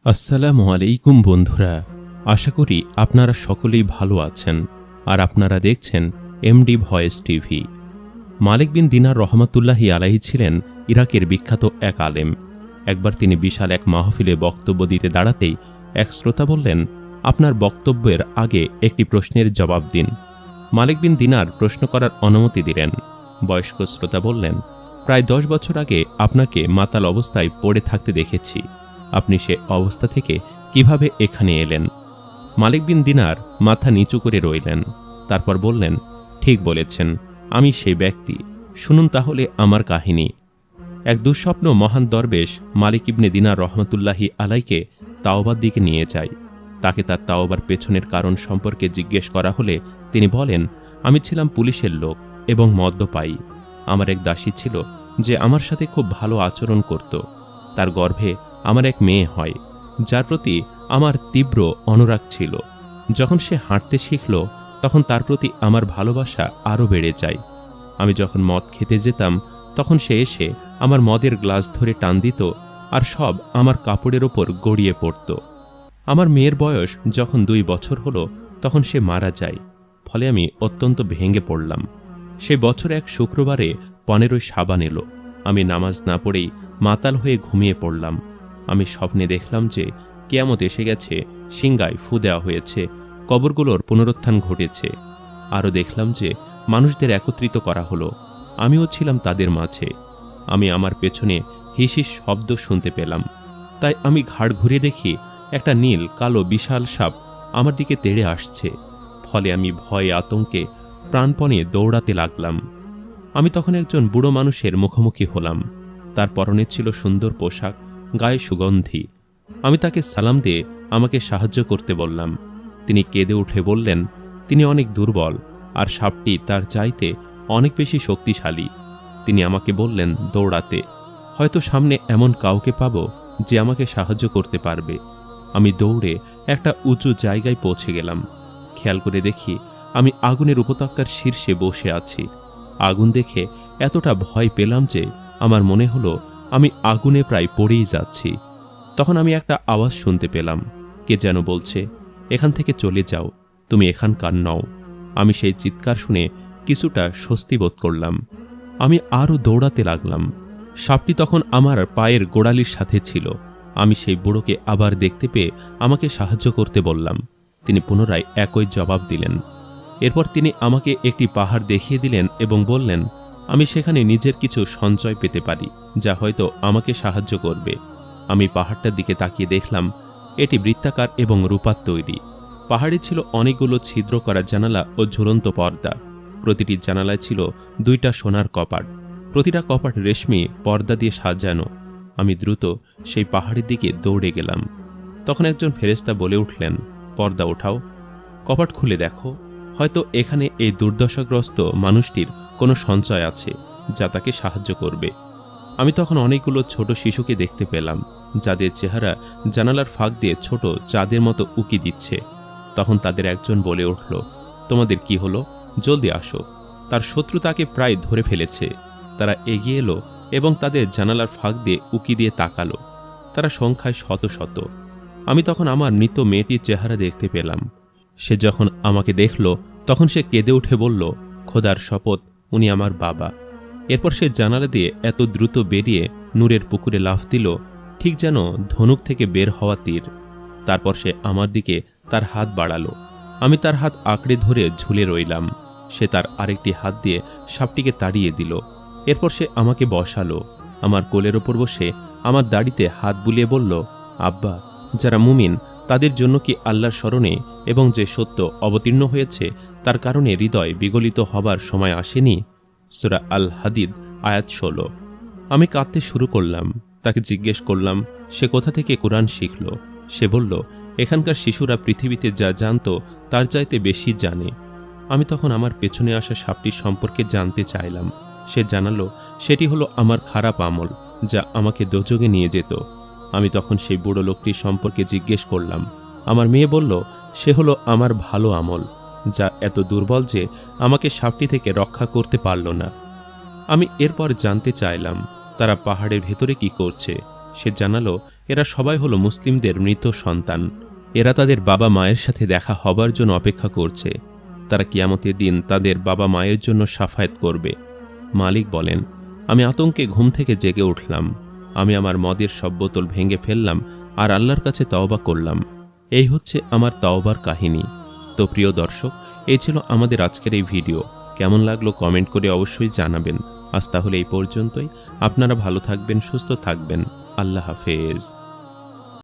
আসসালামু আলাইকুম বন্ধুরা, আশা করি আপনারা সকলেই ভালো আছেন আর আপনারা দেখছেন এমডি ভয়েস টিভি। মালিক বিন দিনার রহমাতুল্লাহি আলাইহি ছিলেন ইরাকের বিখ্যাত এক আলেম। একবার তিনি বিশাল এক মাহফিলে বক্তব্য দিতে দাঁড়াতেই এক শ্রোতা বললেন, আপনার বক্তব্যের আগে একটি প্রশ্নের জবাব দিন। মালিক বিন দিনার প্রশ্ন করার অনুমতি দিলেন। বয়স্ক শ্রোতা বললেন, প্রায় 10 বছর আগে আপনাকে মাতাল অবস্থায় পড়ে থাকতে দেখেছি। আপনি সে অবস্থা থেকে কিভাবে এখানে এলেন? মালিক বিন দিনার মাথা নিচু করে রইলেন। তারপর বললেন, ঠিক বলেছেন, আমি সেই ব্যক্তি। শুনুন তাহলে আমার কাহিনী। এক দুঃস্বপ্ন মহান দরবেশ মালিক ইবনে দিনার রহমতুল্লাহি আলাইকে তাওবার দিকে নিয়ে যায়। তাকে তার তাওবার পেছনের কারণ সম্পর্কে জিজ্ঞেস করা হলে তিনি বলেন, আমি ছিলাম পুলিশের লোক এবং মদ্যপায়ী। আমার এক দাসী ছিল যে আমার সাথে খুব ভালো আচরণ করত। তার গর্ভে আমার এক মেয়ে হয়, যার প্রতি আমার তীব্র অনুরাগ ছিল। যখন সে হাঁটতে শিখল, তখন তার প্রতি আমার ভালোবাসা আরও বেড়ে যায়। আমি যখন মদ খেতে যেতাম, তখন সে এসে আমার মদের গ্লাস ধরে টান দিত আর সব আমার কাপড়ের ওপর গড়িয়ে পড়ত। আমার মেয়ের বয়স যখন 2 বছর হলো, তখন সে মারা যায়। ফলে আমি অত্যন্ত ভেঙে পড়লাম। সে বছর এক শুক্রবারে 15 শাবান এলো। আমি নামাজ না পড়েই মাতাল হয়ে ঘুমিয়ে পড়লাম। আমি স্বপ্নে দেখলাম যে কিয়ামত এসে গেছে, সিংহায় ফু দেওয়া হয়েছে, কবরগুলোর পুনরুত্থান ঘটেছে। আরও দেখলাম যে মানুষদের একত্রিত করা হলো। আমিও ছিলাম তাদের মাঝে। আমি আমার পেছনে হিসিস শব্দ শুনতে পেলাম। তাই আমি ঘাড় ঘুরে দেখি একটা নীল কালো বিশাল সাপ আমার দিকে তেড়ে আসছে। ফলে আমি ভয়ে আতঙ্কে প্রাণপণে দৌড়াতে লাগলাম। আমি তখন একজন বুড়ো মানুষের মুখোমুখি হলাম। তার পরনে ছিল সুন্দর পোশাক, গায়ে সুগন্ধি। আমি তাকে সালাম দিয়ে আমাকে সাহায্য করতে বললাম। তিনি কেঁদে উঠে বললেন, তিনি অনেক দুর্বল আর সাপটি তার চাইতে অনেক বেশি শক্তিশালী। তিনি আমাকে বললেন দৌড়াতে, হয়তো সামনে এমন কাউকে পাব যে আমাকে সাহায্য করতে পারবে। আমি দৌড়ে একটা উঁচু জায়গায় পৌঁছে গেলাম। খেয়াল করে দেখি আমি আগুনের উপত্যকার শীর্ষে বসে আছি। আগুন দেখে এতটা ভয় পেলাম যে আমার মনে হলো আমি আগুনে প্রায় পড়েই যাচ্ছি। তখন আমি একটা আওয়াজ শুনতে পেলাম, কে যেন বলছে, এখান থেকে চলে যাও, তুমি এখানকার নও। আমি সেই চিৎকার শুনে কিছুটা স্বস্তি বোধ করলাম। আমি আরও দৌড়াতে লাগলাম। সাপটি তখন আমার পায়ের গোড়ালির সাথে ছিল। আমি সেই বুড়োকে আবার দেখতে পেয়ে আমাকে সাহায্য করতে বললাম। তিনি পুনরায় একই জবাব দিলেন। এরপর তিনি আমাকে একটি পাহাড় দেখিয়ে দিলেন এবং বললেন, আমি সেখানে নিজের কিছু সঞ্চয় পেতে পারি, যা হয়তো আমাকে সাহায্য করবে। আমি পাহাড়টার দিকে তাকিয়ে দেখলাম এটি বৃত্তাকার এবং রূপার তৈরি। পাহাড়ে ছিল অনেকগুলো ছিদ্র করা জানালা ও ঝুলন্ত পর্দা। প্রতিটি জানালায় ছিল 2টা সোনার কপাট। প্রতিটা কপাট রেশমি পর্দা দিয়ে সাজানো। আমি দ্রুত সেই পাহাড়ের দিকে দৌড়ে গেলাম। তখন একজন ফেরেশতা বলে উঠলেন, পর্দা ওঠাও, কপাট খুলে দেখো, হয়তো এখানে এই দুর্দশাগ্রস্ত মানুষটির কোনো সঞ্চয় আছে যা তাকে সাহায্য করবে। আমি তখন অনেকগুলো ছোট শিশুকে দেখতে পেলাম, যাদের চেহারা জানালার ফাঁক দিয়ে ছোট চাঁদের মতো উকি দিচ্ছে। তখন তাদের একজন বলে উঠল, তোমাদের কি হলো? জলদি আসো, তার শত্রু তাকে প্রায় ধরে ফেলেছে। তারা এগিয়ে এলো এবং তাদের জানালার ফাঁক দিয়ে উকি দিয়ে তাকালো। তারা সংখ্যায় শত শত। আমি তখন আমার মৃত মেয়েটির চেহারা দেখতে পেলাম। সে যখন আমাকে দেখল, তখন সে কেঁদে উঠে বলল, খোদার শপথ, উনি আমার বাবা। এরপর সে জানালা দিয়ে এত দ্রুত বেরিয়ে নূরের পুকুরে লাফ দিল, ঠিক যেন ধনুক থেকে বের হওয়া তীর। তারপর সে আমার দিকে তার হাত বাড়ালো। আমি তার হাত আঁকড়ে ধরে ঝুলে রইলাম। সে তার আরেকটি হাত দিয়ে সাপটিকে তাড়িয়ে দিল। এরপর সে আমাকে বসালো। আমার কোলের ওপর বসে আমার দাড়িতে হাত বুলিয়ে বলল, আব্বা, যারা মুমিন তাদের জন্য কি আল্লাহর স্মরণে এবং যে সত্য অবতীর্ণ হয়েছে তার কারণে হৃদয় বিগলিত হবার সময় আসেনি? সূরা আল হাদিদ আয়াত 16। আমি কাঁদতে শুরু করলাম। তাকে জিজ্ঞেস করলাম সে কোথা থেকে কোরআন শিখল। সে বলল, এখানকার শিশুরা পৃথিবীতে যা জানত তার চাইতে বেশি জানে। আমি তখন আমার পেছনে আসা সাপটির সম্পর্কে জানতে চাইলাম। সে জানালো সেটি হলো আমার খারাপ আমল, যা আমাকে দোজখে নিয়ে যেত। আমি তখন সেই বুড়ো লোকটির সম্পর্কে জিজ্ঞেস করলাম। আমার মেয়ে বলল, সে হলো আমার ভালো আমল, যা এত দুর্বল যে আমাকে সাপটি থেকে রক্ষা করতে পারল না। আমি এরপর জানতে চাইলাম তারা পাহাড়ের ভেতরে কি করছে। সে জানালো এরা সবাই হলো মুসলিমদের মৃত সন্তান। এরা তাদের বাবা মায়ের সাথে দেখা হবার জন্য অপেক্ষা করছে। তারা কিয়ামতের দিন তাদের বাবা মায়ের জন্য শাফায়াত করবে। মালিক বলেন, আমি আতঙ্কে ঘুম থেকে জেগে উঠলাম। আমি আমার মদের সব বোতল ভেঙে ফেললাম আর আল্লাহর কাছে তওবা করলাম। এই হচ্ছে আমার তওবার কাহিনী। তো প্রিয় দর্শক, এই ছিল আমাদের আজকের এই ভিডিও। কেমন লাগলো কমেন্ট করে অবশ্যই জানাবেন। আজ তাহলে এই পর্যন্তই। আপনারা ভালো থাকবেন, সুস্থ থাকবেন। আল্লাহ হাফেজ।